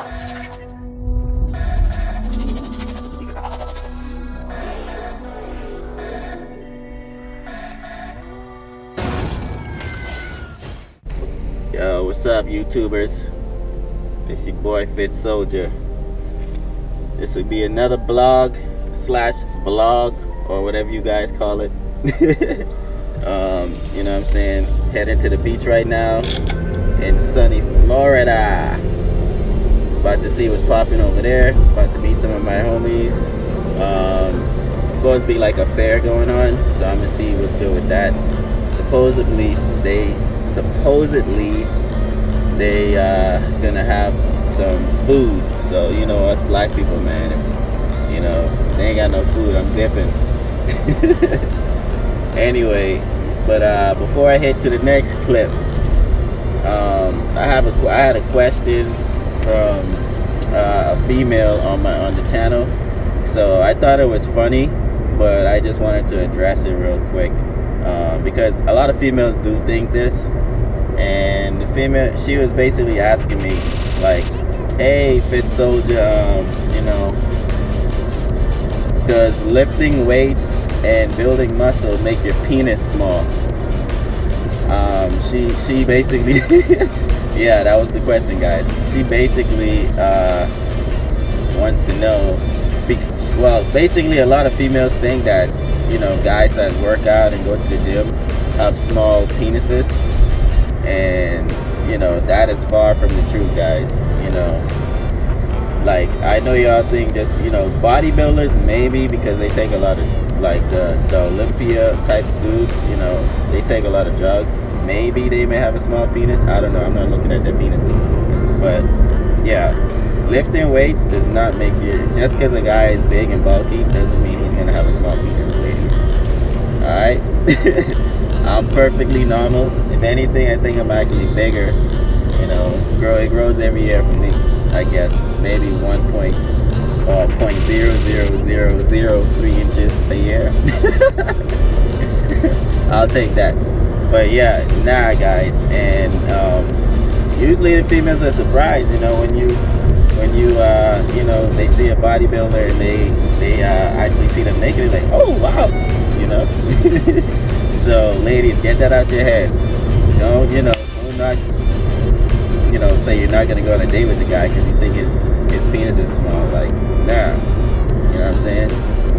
Yo, what's up, YouTubers? It's your boy Fit Soldier. This will be another blog / blog or whatever you guys call it. You know what I'm saying? Heading to the beach right now in sunny Florida. About to see what's popping over there. About to meet some of my homies. It's supposed to be like a fair going on, so I'm gonna see what's good with that. Supposedly they gonna have some food. So you know us black people, man, if, you know, they ain't got no food, I'm dipping. Anyway, but before I head to the next clip, I had a question from a female on the channel, so I thought it was funny, but I just wanted to address it real quick, because a lot of females do think this. And the female, she was basically asking me like, hey Fit Soldier, you know, does lifting weights and building muscle make your penis small? She basically yeah, that was the question, guys. She basically wants to know, well, basically a lot of females think that, you know, guys that work out and go to the gym have small penises. And you know, that is far from the truth, guys. You know, like, I know y'all think just, you know, bodybuilders, maybe because they take a lot of, like, the Olympia type dudes, you know, they take a lot of drugs, maybe they may have a small penis. I don't know, I'm not looking at their penises. But yeah, lifting weights does not make you, just because a guy is big and bulky doesn't mean he's gonna have a small penis, ladies. Alright? I'm perfectly normal. If anything, I think I'm actually bigger. You know, it grows every year for me, I guess. Maybe 0.00003 inches a year. I'll take that. But yeah, nah, guys. And usually the females are surprised, you know, when you you know, they see a bodybuilder and they actually see them naked, like, oh wow, you know. So ladies, get that out your head. Don't, you know, don't not, you know, say you're not gonna go on a date with the guy because you think his penis is small. Like, nah, you know what I'm saying?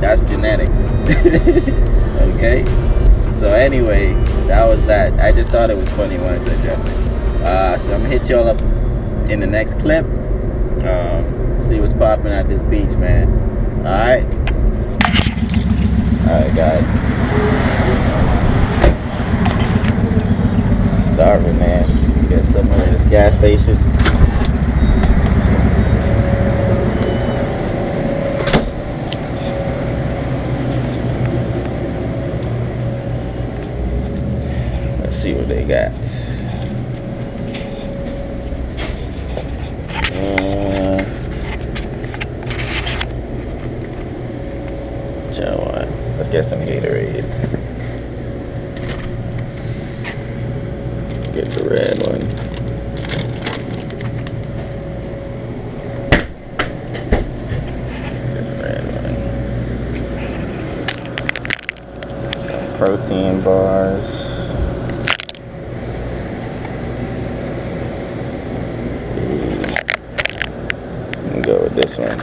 That's genetics. Okay. So anyway, that was that. I just thought it was funny, wanted to address it. So I'm gonna hit y'all up in the next clip. See what's popping at this beach, man. All right, guys. Starving, man. Get somewhere in this gas station. Let's see what they got. Let's get some Gatorade. Get the red one. Let's get this red one. Some protein bars. And go with this one.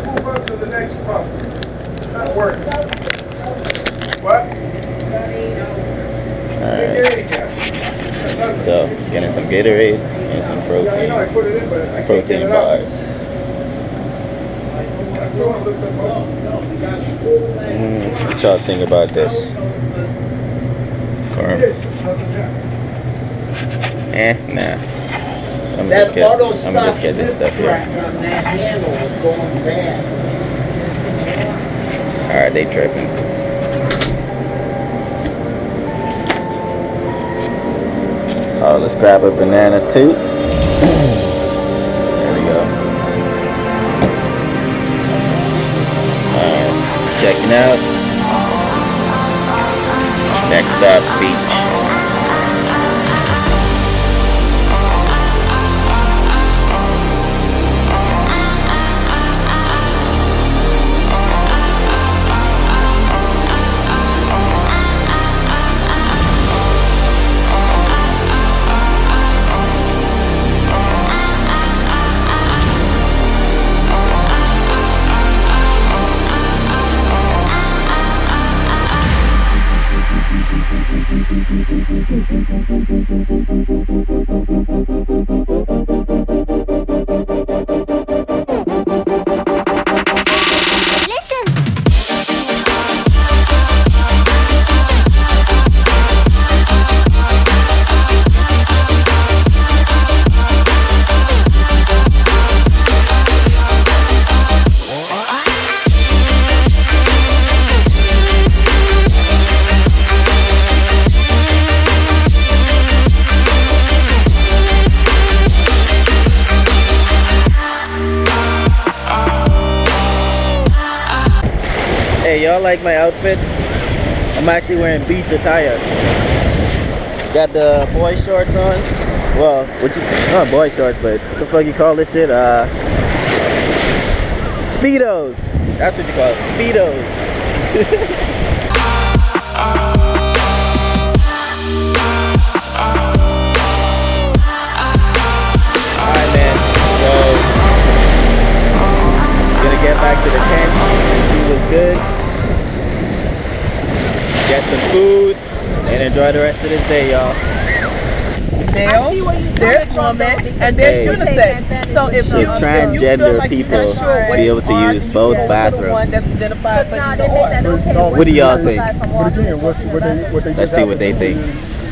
Move up to the next pump. That works. What? Alright, so getting some Gatorade and some protein bars. What y'all think about this? Carm? Nah. I'm just getting this stuff here. Alright, they tripping. Oh, let's grab a banana too. There we go. Checking out. Next stop, beach. y'all like my outfit? I'm actually wearing beach attire. Got the boy shorts on. Well, not boy shorts, but what the fuck you call this shit? Speedos. That's what you call it, Speedos. Alright, man. So, gonna get back to the tent. Food was good. Get some food and enjoy the rest of this day, y'all. Male, there's woman, and there's unisex. So if So you transgender feel like people you're not sure what be able you to are, use then you both go to the bathrooms. one that's identified for either or. What do y'all think? But again, what they Let's just see have what to they do think. is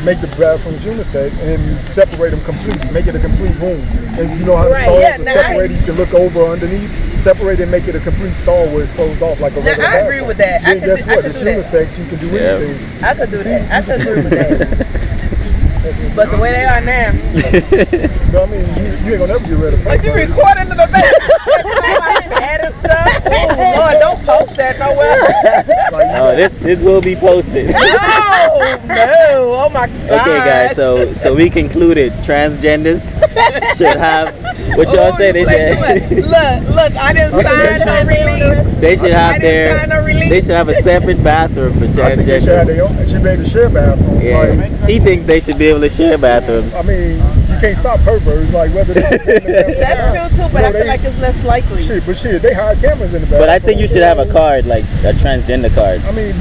make the bathrooms unisex and separate them completely. Make it a complete room. And you know how the stalls yeah, are now separated. You can look over underneath. Separate and make it a complete stall where it's closed off like a Now, regular I agree bathroom. with that. I Then can guess do- I what? can It's do that. unisex. You can do Yeah. anything. I could do that. I could agree with that. But the way they are now, So, I mean, you ain't gonna never get rid of but you it. recording in the back. Adding stuff. Oh Lord, don't post that nowhere. Oh, this will be posted. No, oh my God. Okay, guys. So we concluded transgenders should have what y'all say they should. Look, I didn't sign no release. They should have I didn't sign no release. They should have a separate bathroom for I think they should have transgender. their own. It should be able to share bathrooms. Yeah, Like, he thinks they should be able to share bathrooms. I mean, you can't stop perverts. Like whether they That's true too, but I feel like it's less likely. Shit, they hide cameras in the bathroom. But I think you should have a card, like a transgender card. I mean,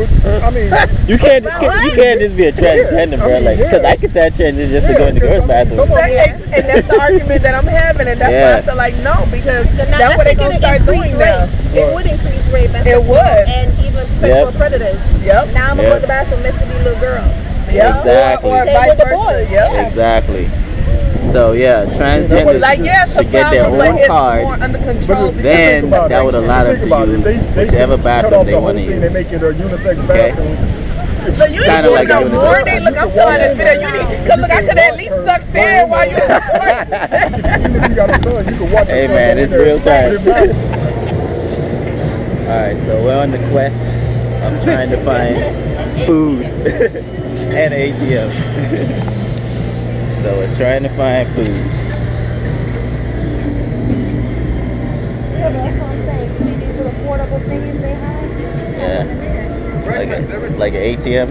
You can't just be a transgender, bro. Like, cause I could say I'm transgender just to go in the girls' bathroom. And that's the argument that I'm having, and that's why I feel like no, because that's what they're gonna start doing now. It would increase rape and It would. and even sexual predators. Yep. Now I'm gonna go to the bathroom next to these little girls. Yep. Exactly. Or Same vice with the versa. boys. Yep. Exactly. So yeah, transgenders Like yes, should get their problem, but own it's card. more under control. Then that would allow them to use whichever bathroom they want to They use. make it a unisex Okay. bathroom. Look, you Kinda need like no a unisex. warning. Look, I'm still on this video. You need, cause look, I could at least suck there while you. Even if you got a son, you can watch. Hey man, it's real time. Alright, so we're on the quest. I'm trying to find food and ATM. So we're trying to find food. Yeah, that's what I'm saying. See these little affordable things they have? Yeah. Like an ATM.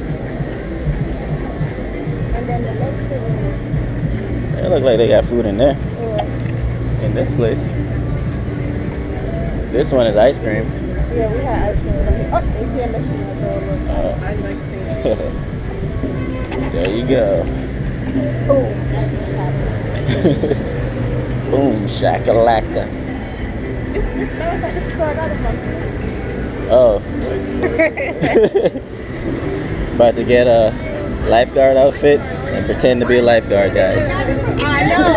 And then the next thing It look like they got food in there. is In this place. This one is ice cream. yeah, we had ice cream. Oh, ATM machine as well. Oh. I like things. There you go. Oh, that just happened. Boom, shakalaka. This matter of fact, this is where I got it from. Oh. About to get a lifeguard outfit and pretend to be a lifeguard, guys. I know.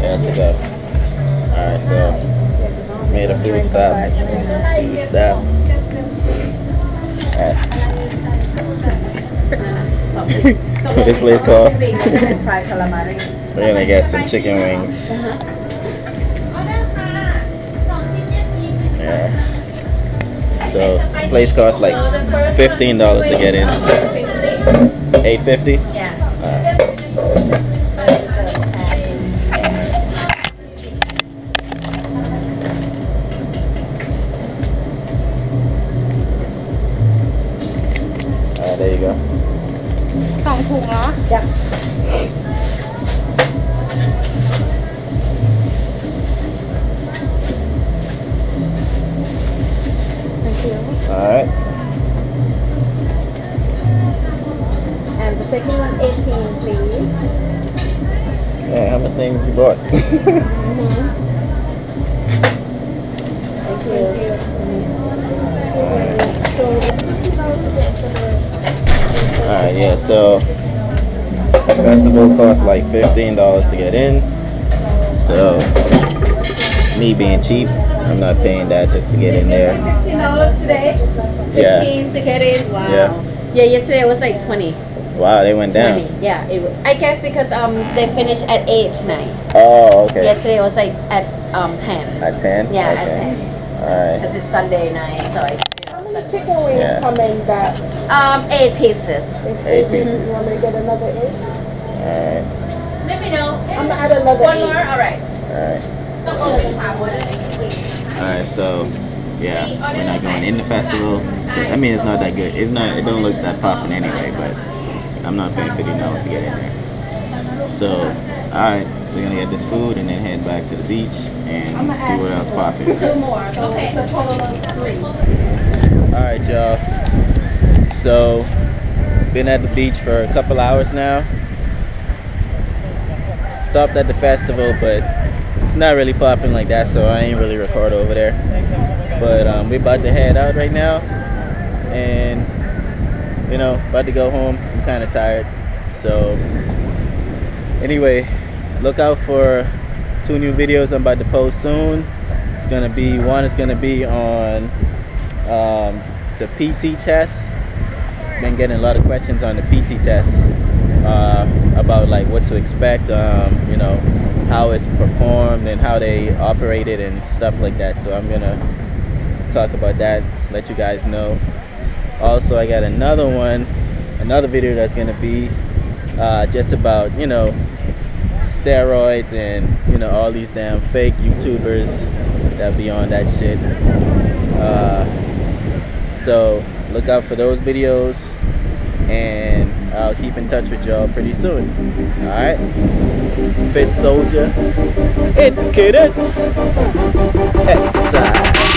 Has to go. Alright, so made a food stop. Food stop. Alright. This place called. We're gonna get some chicken wings. Yeah. So place costs like $15 to get in. $8.50? Yeah. There you go. 2 ถุงเหรอ Yeah. Thank you. Alright. And the second one, 18, please. Yeah, how much things you bought? Alright, yeah, so the festival costs like $15 to get in. So me being cheap, I'm not paying that just to get in there. $15 today. 15 Yeah. to get in. Wow. Yeah. Yesterday it was like 20. Wow, they went down. 20. Yeah. I guess because they finished at 8 tonight. Oh, okay. Yesterday it was like at 10. At 10? Yeah, Okay. at 10. Alright. Because it's Sunday night, so How many chicken wings Yeah. come in that? 8 pieces. 8 pieces. You want me to get another 8? Alright. Let me know. I'm gonna add another 8. All right. Alright. Alright, so yeah, we're not going in the festival. I mean, it's not that good. It don't look that popping anyway, but I'm not paying $50 to get in there. So, alright, we're gonna get this food and then head back to the beach and see what else popping. 2 more. Okay. So total of 3. Alright, y'all. So, been at the beach for a couple hours now. Stopped at the festival, but it's not really popping like that, so I ain't really record over there. But we're about to head out right now, and you know, about to go home. I'm kind of tired, so anyway, look out for 2 new videos I'm about to post soon. It's gonna be one is gonna be on the PT test. Been getting a lot of questions on the PT test about like what to expect, you know, how it's performed and how they operate it and stuff like that. So I'm gonna talk about that, let you guys know. Also, I got another video that's gonna be just about, you know, steroids and, you know, all these damn fake YouTubers that be on that shit. So look out for those videos, and I'll keep in touch with y'all pretty soon. Alright? Fit soldier, it cadets, exercise.